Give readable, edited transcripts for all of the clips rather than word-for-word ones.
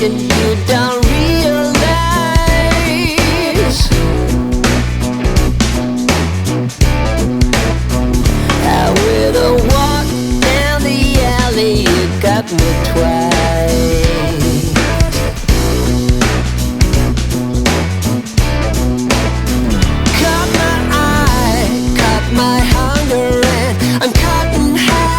and you don't realize how with a walk down the alley you got me twice. Caught my eye, caught my hunger, and I'm caught in half.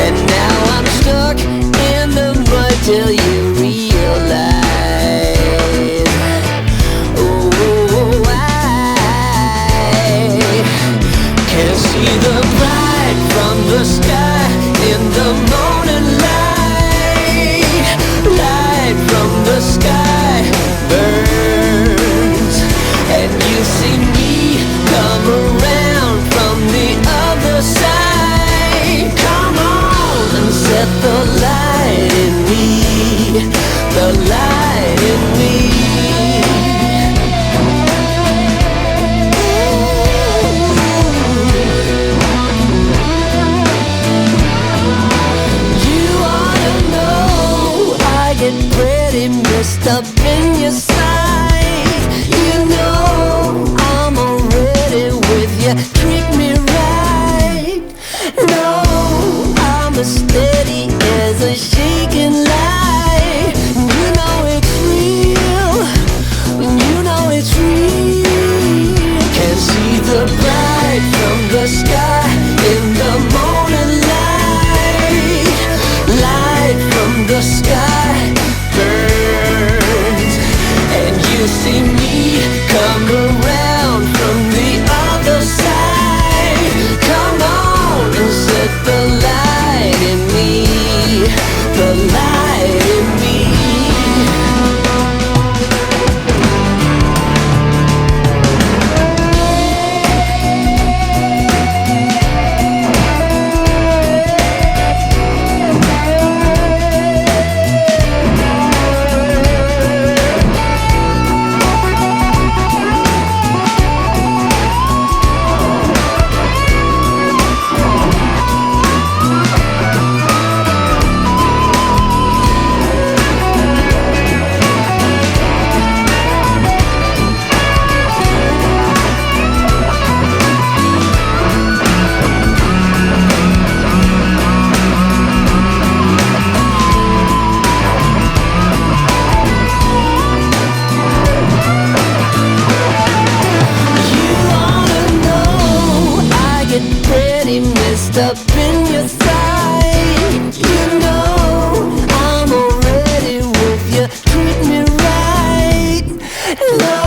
And now I'm stuck in the mud till you realize. Oh, I can see the bride from the sky in the morning light. Light from the sky burns, and you see me come around from the other side. Come on and set the light in me, the light in me. You ought to know I get pretty messed up in your sight. You know I'm already with you, treat me right. No, I'm as steady as a shaking light. You know it's real, you know it's real. Can see the bride from the sky in the morning light. Light from the sky burns, and you see me come around from the other side. Come on and set the light in me, the light in me. Pretty messed up in your sight. You know I'm already with you, treat me right. No,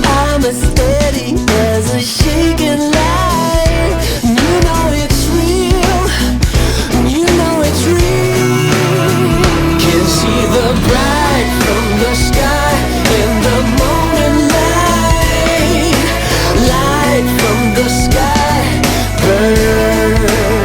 I'm as steady as a shaking light. You know it's real, you know it's real. Can see the bride from the sky in the morning light. Light from the sky burn,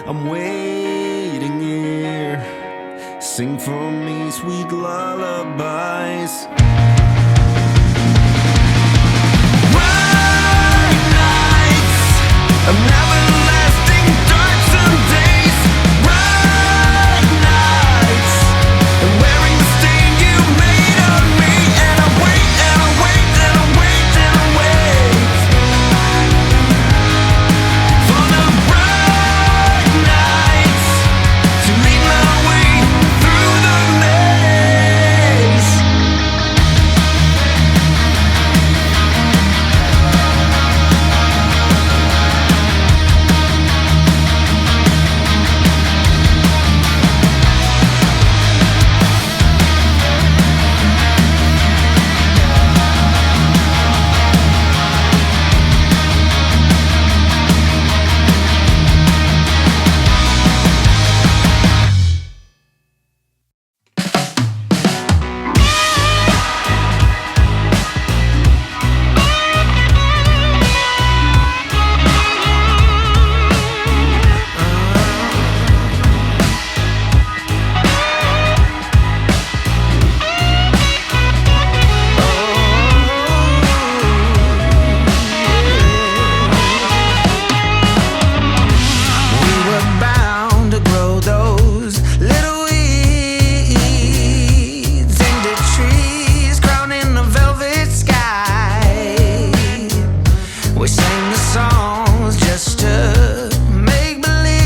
I'm waiting here. Sing for me sweet lullabies. Bright nights of everlasting darksome days. Bright nights and wearing the stain you made on me. And I wait and I wait and I wait and I wait for the bright nights to lead my way through the maze. We were bound to grow those little weeds into trees crowning the velvet sky. We sang the songs just to make believe,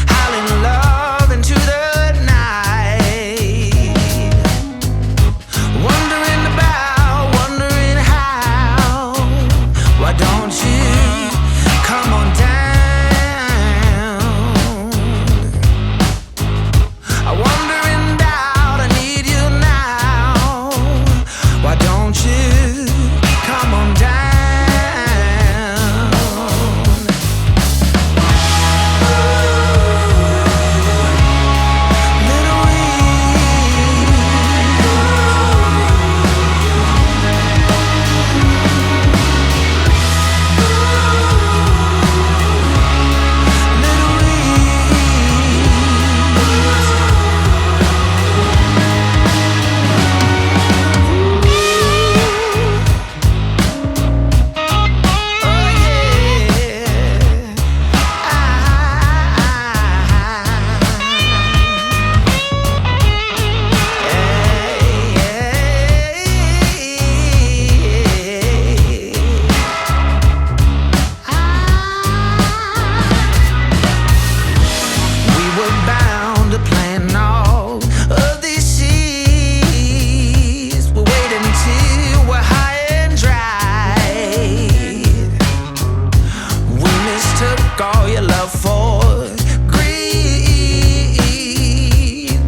howling love into the night. Wondering about, wondering how. Why don't you come on down? I wonder in doubt, I need you now. Why don't you come on down? Little we were bound to plan all of these seas. We're waiting till we're high and dry. We mistook all your love for greed.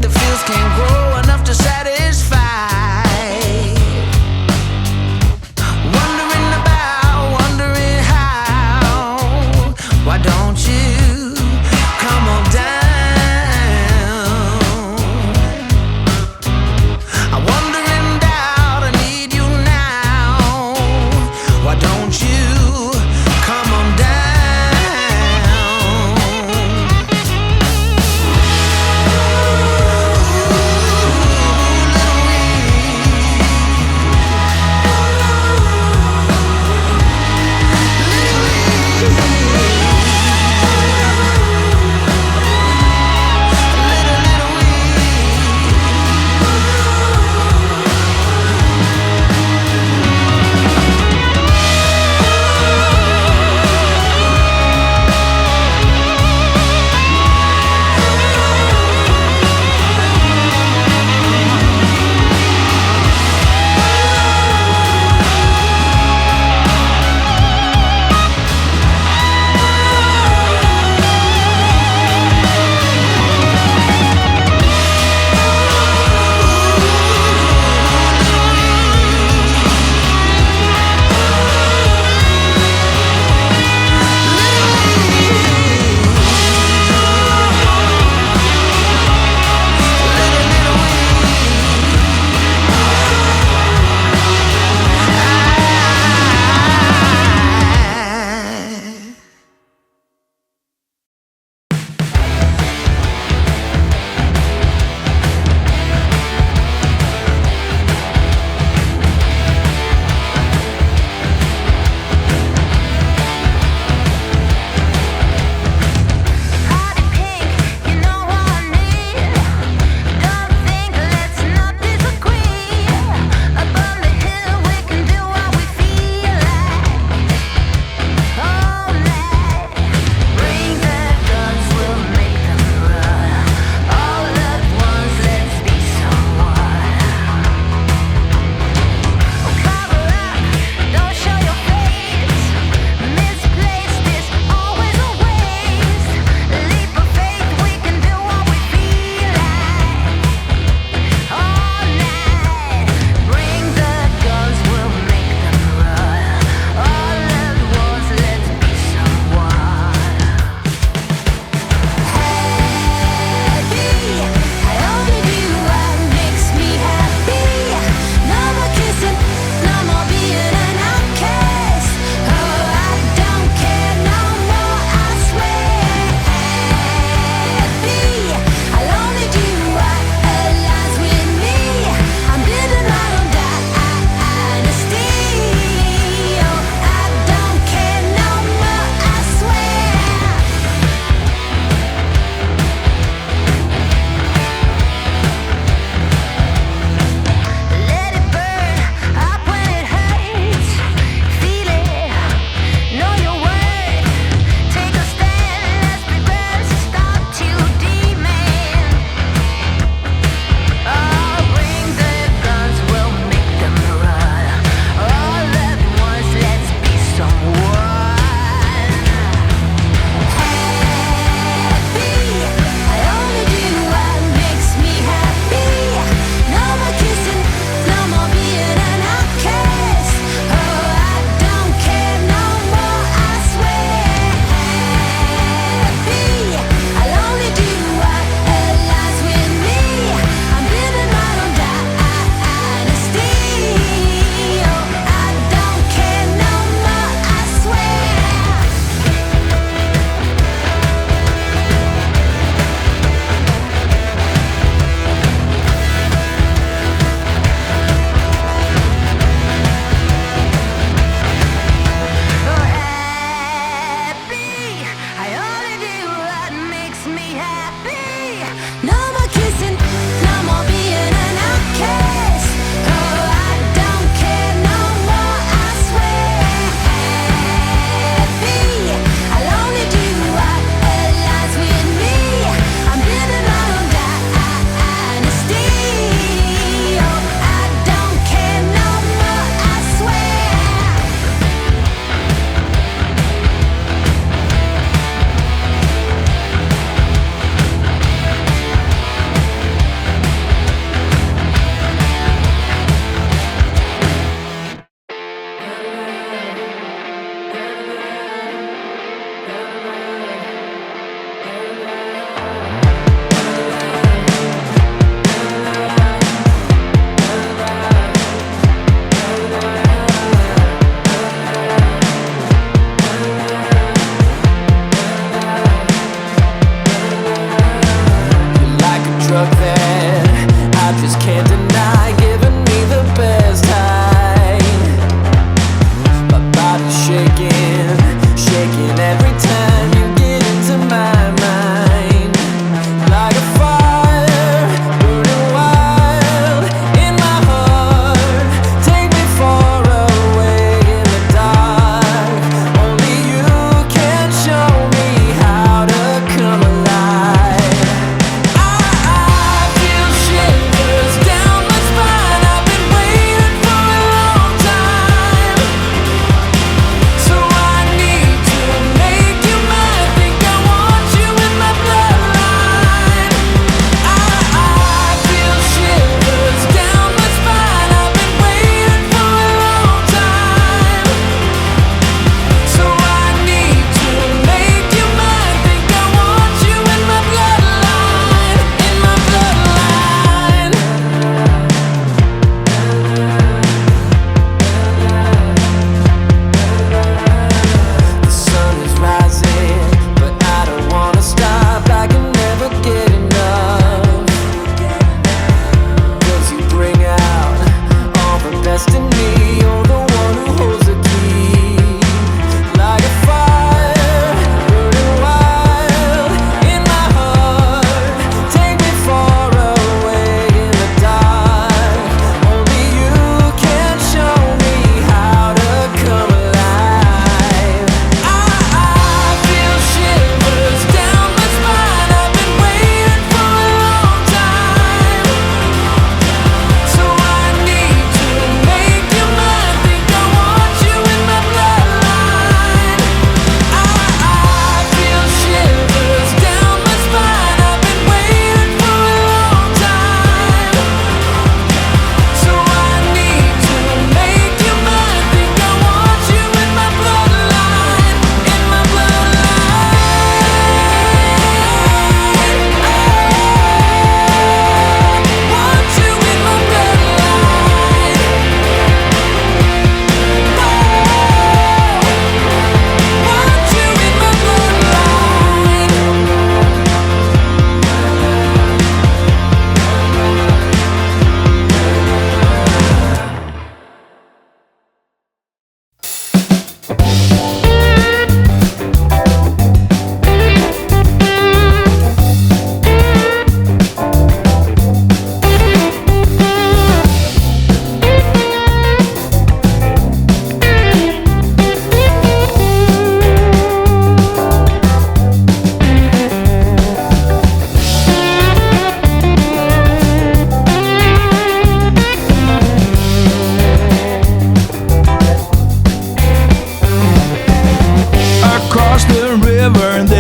The fields can't grow enough to satisfy. Wondering about, wondering how. Why don't you come on down? I wonder in doubt, I need you now. Why don't you come on down?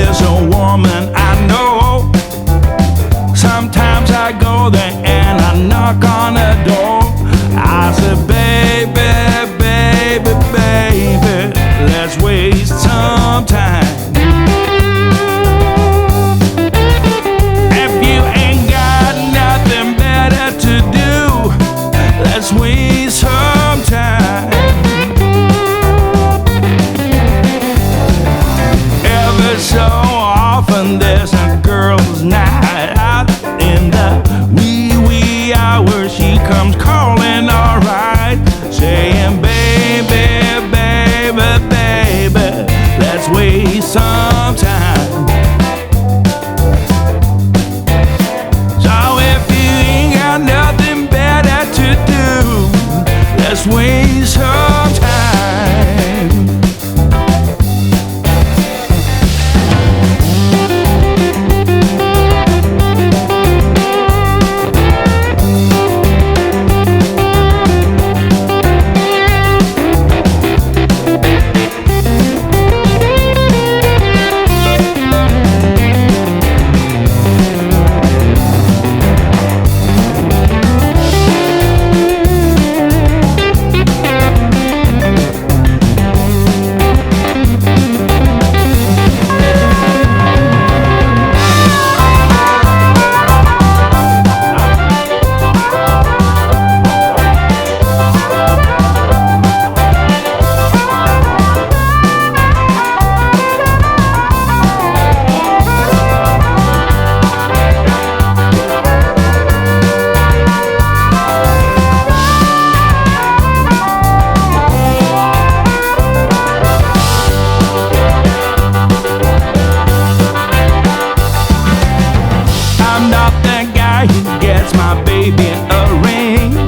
there's a woman I know. Sometimes I go there and I knock on her door. I said, baby, baby, baby, let's waste some time. If you ain't got nothing better to do, let's waste some time. Every so often there's a girl's night out. In the wee hours she comes calling alright, saying baby, baby, baby, let's waste some time. So if you ain't got nothing better to do, let's waste some time. I'm not that guy who gets my baby a ring.